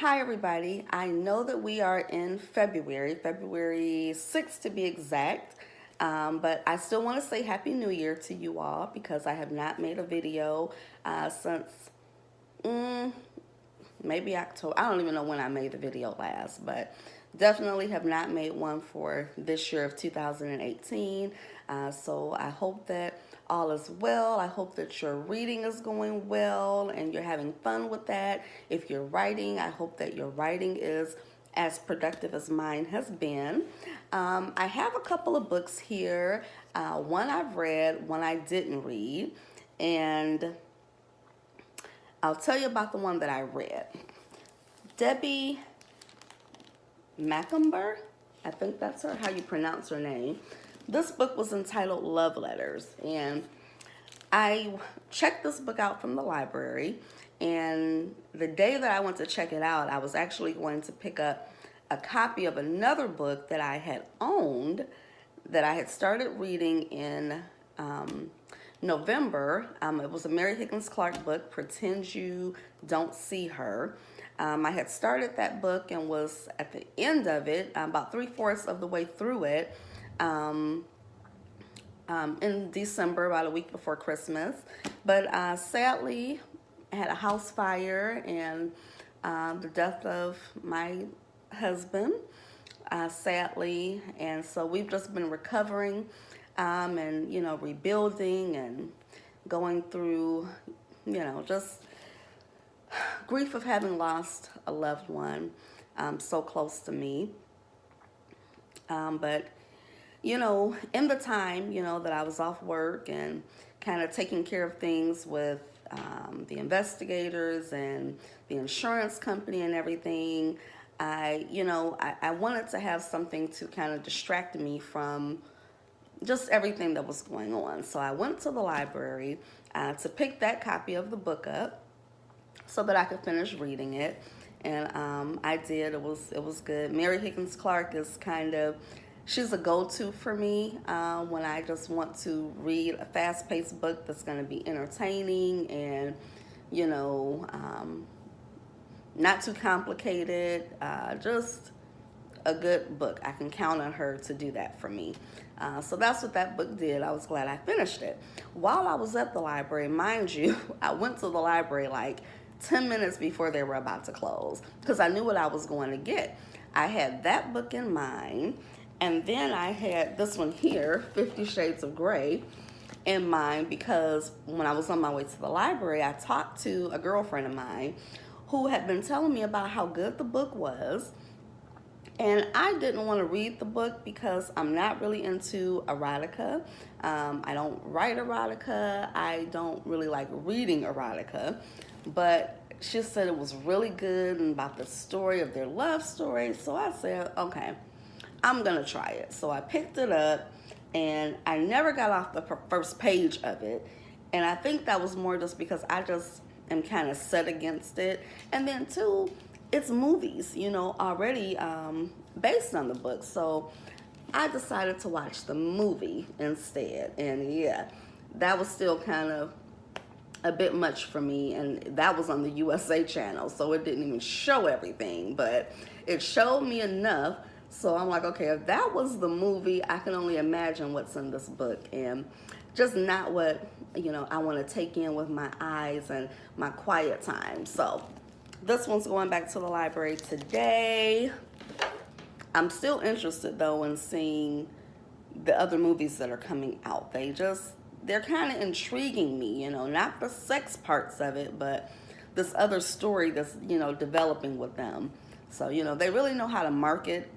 Hi, everybody. I know that we are in February 6th to be exact, but I still want to say Happy New Year to you all because I have not made a video since mm, maybe October. I don't even know when I made the video last, but definitely have not made one for this year of 2018. So I hope that all is well. I hope that your reading is going well and you're having fun with that. If you're writing, I hope that your writing is as productive as mine has been. I have a couple of books here. One I've read, one I didn't read, and I'll tell you about the one that I read. Debbie Macumber, I think that's how you pronounce her name. This book was entitled Love Letters, and I checked this book out from the library, and the day that I went to check it out, I was actually going to pick up a copy of another book that I had owned, that I had started reading in November. It was a Mary Higgins Clark book, Pretend You Don't See Her. I had started that book and was at the end of it, about 3/4 of the way through it, in December, about a week before Christmas. But sadly, I had a house fire and the death of my husband, sadly. And so we've just been recovering and, rebuilding and going through, just grief of having lost a loved one so close to me. But in the time, that I was off work and kind of taking care of things with the investigators and the insurance company and everything, I wanted to have something to kind of distract me from just everything that was going on. So I went to the library to pick that copy of the book up so that I could finish reading it. And I did. It was good. Mary Higgins Clark is she's a go-to for me when I just want to read a fast-paced book that's going to be entertaining and, not too complicated, just a good book. I can count on her to do that for me. So that's what that book did. I was glad I finished it. While I was at the library, mind you, I went to the library like 10 minutes before they were about to close because I knew what I was going to get. I had that book in mind, and then I had this one here, 50 Shades of Grey, in mind because when I was on my way to the library, I talked to a girlfriend of mine who had been telling me about how good the book was. And I didn't want to read the book because I'm not really into erotica. I don't write erotica. I don't really like reading erotica. But she said it was really good and about the story of their love story. So I said, okay, I'm going to try it. So I picked it up and I never got off the first page of it. And I think that was more just because I just am kind of set against it. And then too, it's movies, already based on the book. So I decided to watch the movie instead. And yeah, that was still kind of a bit much for me. And that was on the USA channel, so it didn't even show everything. But it showed me enough. So I'm like, okay, if that was the movie, I can only imagine what's in this book. And just not what, I want to take in with my eyes and my quiet time. So this one's going back to the library today. I'm still interested, though, in seeing the other movies that are coming out. They're kind of intriguing me, not the sex parts of it, but this other story that's, developing with them. So, they really know how to market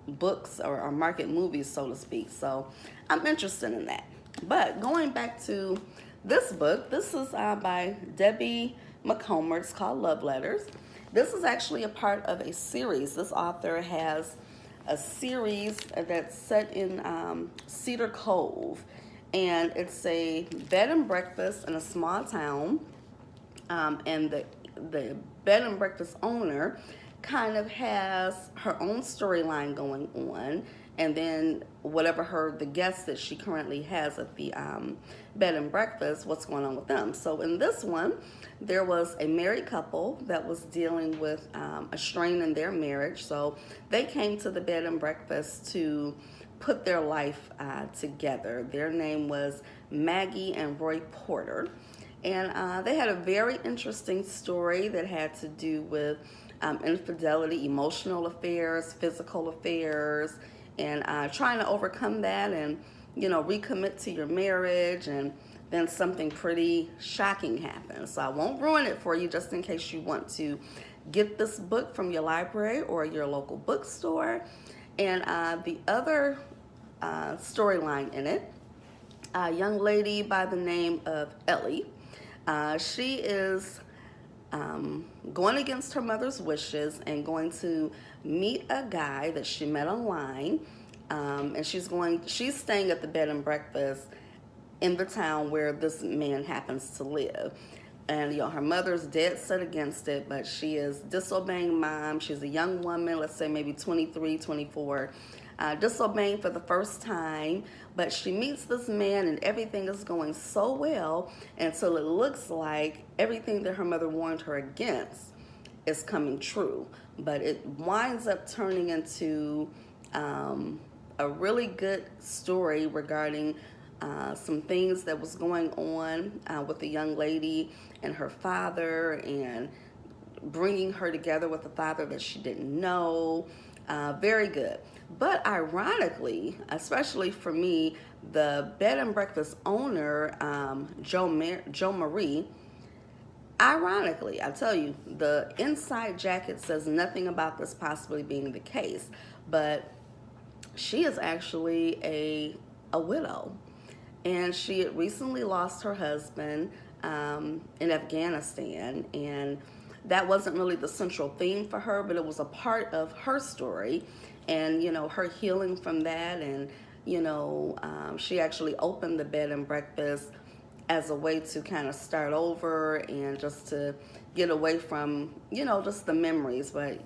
books or market movies, so to speak. So I'm interested in that. But going back to this book, this is by Debbie Macomber. It's called Love Letters. This is actually a part of a series. This author has a series that's set in Cedar Cove, and it's a bed and breakfast in a small town, and the bed and breakfast owner kind of has her own storyline going on, and then whatever the guests that she currently has at the bed and breakfast, what's going on with them. So in this one, there was a married couple that was dealing with a strain in their marriage. So they came to the bed and breakfast to put their life together. Their name was Maggie and Roy Porter. And they had a very interesting story that had to do with infidelity, emotional affairs, physical affairs, and trying to overcome that and, recommit to your marriage. And then something pretty shocking happens. So I won't ruin it for you, just in case you want to get this book from your library or your local bookstore. And the other storyline in it, a young lady by the name of Ellie. She is going against her mother's wishes and going to meet a guy that she met online. And she's staying at the bed and breakfast in the town where this man happens to live. And her mother's dead set against it, but she is disobeying mom. She's a young woman, let's say maybe 23, 24, disobeying for the first time. But she meets this man and everything is going so well until it looks like everything that her mother warned her against is coming true. But it winds up turning into a really good story regarding some things that was going on with the young lady and her father, and bringing her together with a father that she didn't know. Very good. But ironically, especially for me, the bed and breakfast owner, Joe Marie, ironically, I tell you, the inside jacket says nothing about this possibly being the case, but she is actually a widow. And she had recently lost her husband in Afghanistan, and that wasn't really the central theme for her, but it was a part of her story, and her healing from that. And she actually opened the bed and breakfast as a way to kind of start over and just to get away from just the memories. But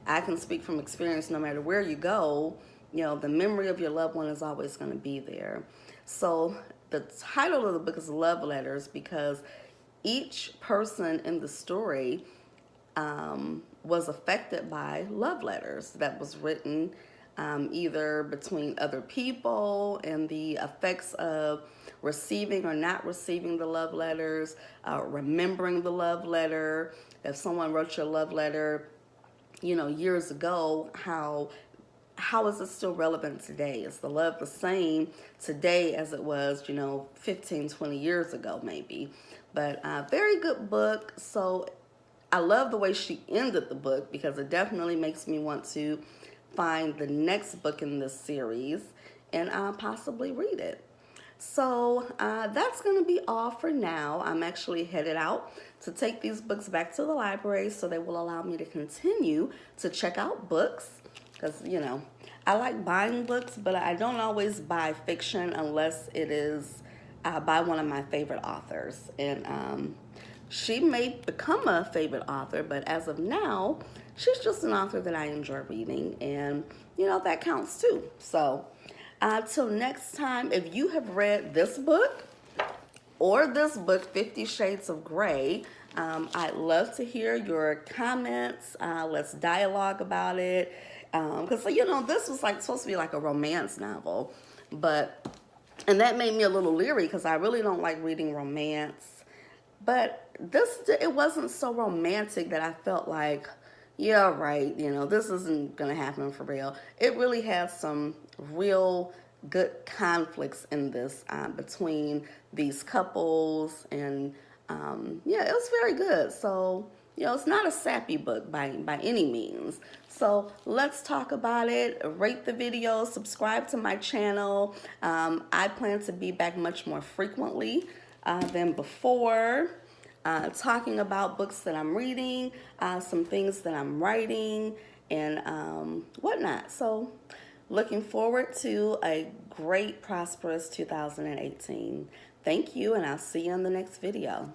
I can speak from experience, no matter where you go, the memory of your loved one is always going to be there. So the title of the book is Love Letters, because each person in the story was affected by love letters that was written either between other people, and the effects of receiving or not receiving the love letters, remembering the love letter. If someone wrote you a love letter, years ago, how is it still relevant today? Is the love the same today as it was, 15, 20 years ago maybe? But very good book. So I love the way she ended the book, because it definitely makes me want to find the next book in this series and possibly read it. So that's going to be all for now. I'm actually headed out to take these books back to the library, so they will allow me to continue to check out books, because, I like buying books, but I don't always buy fiction unless it is by one of my favorite authors. And she may become a favorite author, but as of now, she's just an author that I enjoy reading, and, that counts too. So till next time, if you have read this book or this book, 50 Shades of Grey, I'd love to hear your comments. Let's dialogue about it. Because, this was supposed to be like a romance novel, and that made me a little leery, because I really don't like reading romance. But it wasn't so romantic that I felt like, yeah, right, this isn't going to happen for real. It really has some real good conflicts in this between these couples, and yeah, it was very good. So, it's not a sappy book by any means. So let's talk about it. Rate the video, subscribe to my channel. I plan to be back much more frequently than before, talking about books that I'm reading, some things that I'm writing, and whatnot. So looking forward to a great, prosperous 2018. Thank you, and I'll see you in the next video.